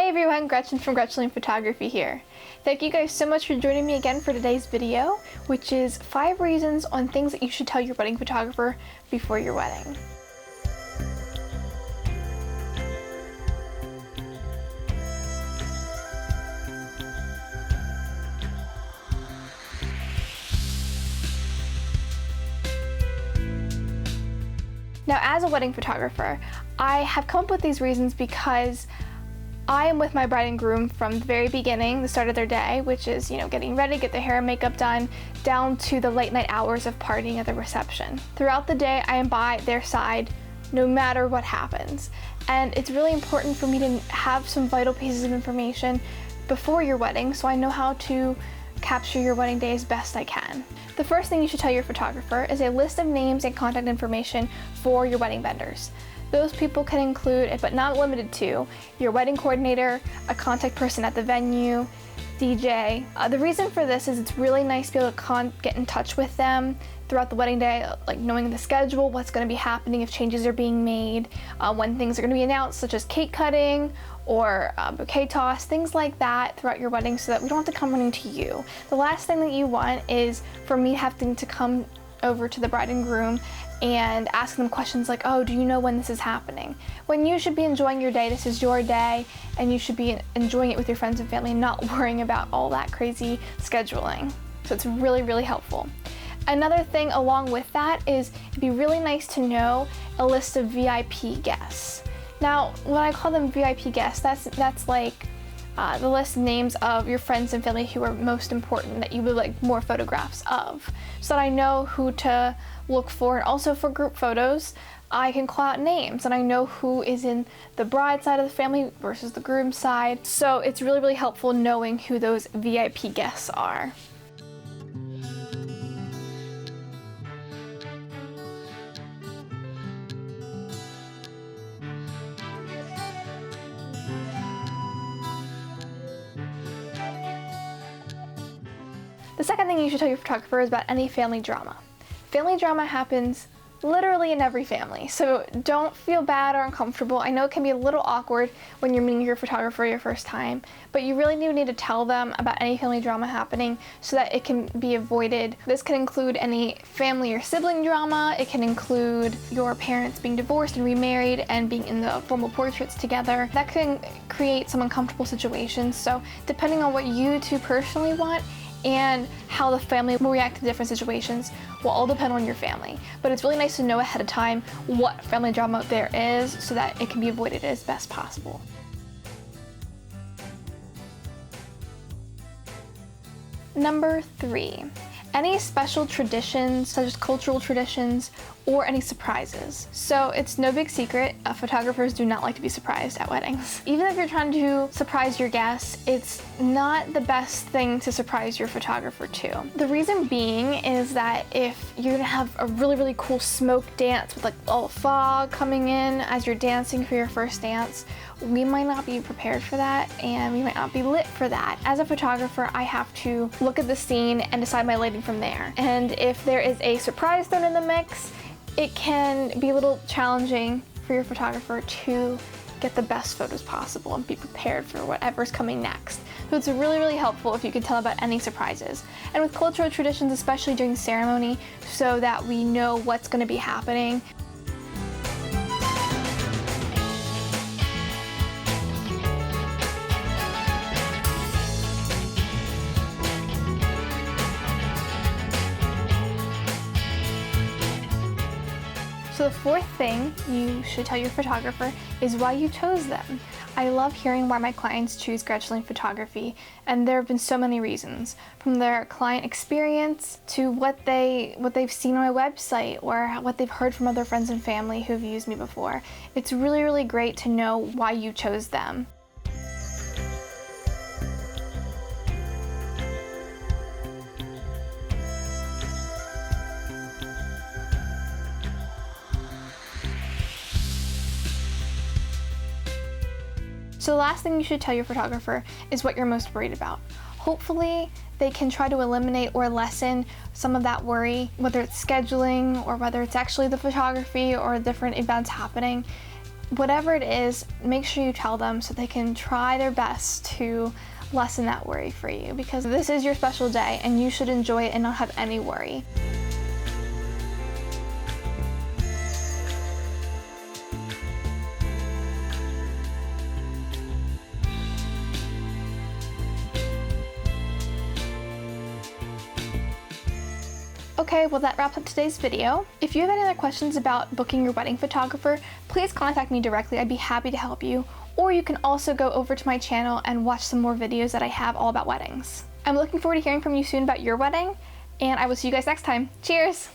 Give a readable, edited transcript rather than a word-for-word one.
everyone, Gretchen from Gretchen Photography here. Thank you guys so much for joining me again for today's video, which is 5 reasons on things that you should tell your wedding photographer before your wedding. Now, as a wedding photographer, I have come up with these reasons because I am with my bride and groom from the very beginning, the start of their day, which is, getting ready, get their hair and makeup done, down to the late night hours of partying at the reception. Throughout the day, I am by their side no matter what happens. And it's really important for me to have some vital pieces of information before your wedding so I know how to capture your wedding day as best I can. The first thing you should tell your photographer is a list of names and contact information for your wedding vendors. Those people can include, but not limited to, your wedding coordinator, a contact person at the venue, DJ. The reason for this is it's really nice to be able to get in touch with them throughout the wedding day, like knowing the schedule, what's going to be happening, if changes are being made, when things are going to be announced, such as cake cutting or bouquet toss, things like that throughout your wedding so that we don't have to come running to you. The last thing that you want is for me having to come over to the bride and groom and ask them questions like, oh, do you know when this is happening? When you should be enjoying your day, this is your day, and you should be enjoying it with your friends and family and not worrying about all that crazy scheduling. So it's really, really helpful. Another thing along with that is it'd be really nice to know a list of VIP guests. Now, when I call them VIP guests, that's like the list of names of your friends and family who are most important that you would like more photographs of, so that I know who to look for. And also for group photos, I can call out names and I know who is in the bride side of the family versus the groom side. So it's really, really helpful knowing who those VIP guests are. The second thing you should tell your photographer is about any family drama. Family drama happens literally in every family, so don't feel bad or uncomfortable. I know it can be a little awkward when you're meeting your photographer your first time, but you really do need to tell them about any family drama happening so that it can be avoided. This can include any family or sibling drama. It can include your parents being divorced and remarried and being in the formal portraits together. That can create some uncomfortable situations, so depending on what you two personally want and how the family will react to different situations will all depend on your family. But it's really nice to know ahead of time what family drama there is so that it can be avoided as best possible. Number 3, any special traditions, such as cultural traditions, or any surprises. So it's no big secret, photographers do not like to be surprised at weddings. Even if you're trying to surprise your guests, it's not the best thing to surprise your photographer too. The reason being is that if you're gonna have a really, really cool smoke dance with like all the fog coming in as you're dancing for your first dance, we might not be prepared for that and we might not be lit for that. As a photographer, I have to look at the scene and decide my lighting from there. And if there is a surprise thrown in the mix, it can be a little challenging for your photographer to get the best photos possible and be prepared for whatever's coming next. So it's really, really helpful if you can tell about any surprises. And with cultural traditions, especially during the ceremony, so that we know what's going to be happening. So the fourth thing you should tell your photographer is why you chose them. I love hearing why my clients choose Gretchen Photography, and there have been so many reasons, from their client experience to what they've seen on my website or what they've heard from other friends and family who've used me before. It's really, really great to know why you chose them. So the last thing you should tell your photographer is what you're most worried about. Hopefully they can try to eliminate or lessen some of that worry, whether it's scheduling or whether it's actually the photography or different events happening. whatever it is, make sure you tell them so they can try their best to lessen that worry for you, because this is your special day and you should enjoy it and not have any worry. Okay, well that wraps up today's video. If you have any other questions about booking your wedding photographer, please contact me directly. I'd be happy to help you. Or you can also go over to my channel and watch some more videos that I have all about weddings. I'm looking forward to hearing from you soon about your wedding, and I will see you guys next time. Cheers!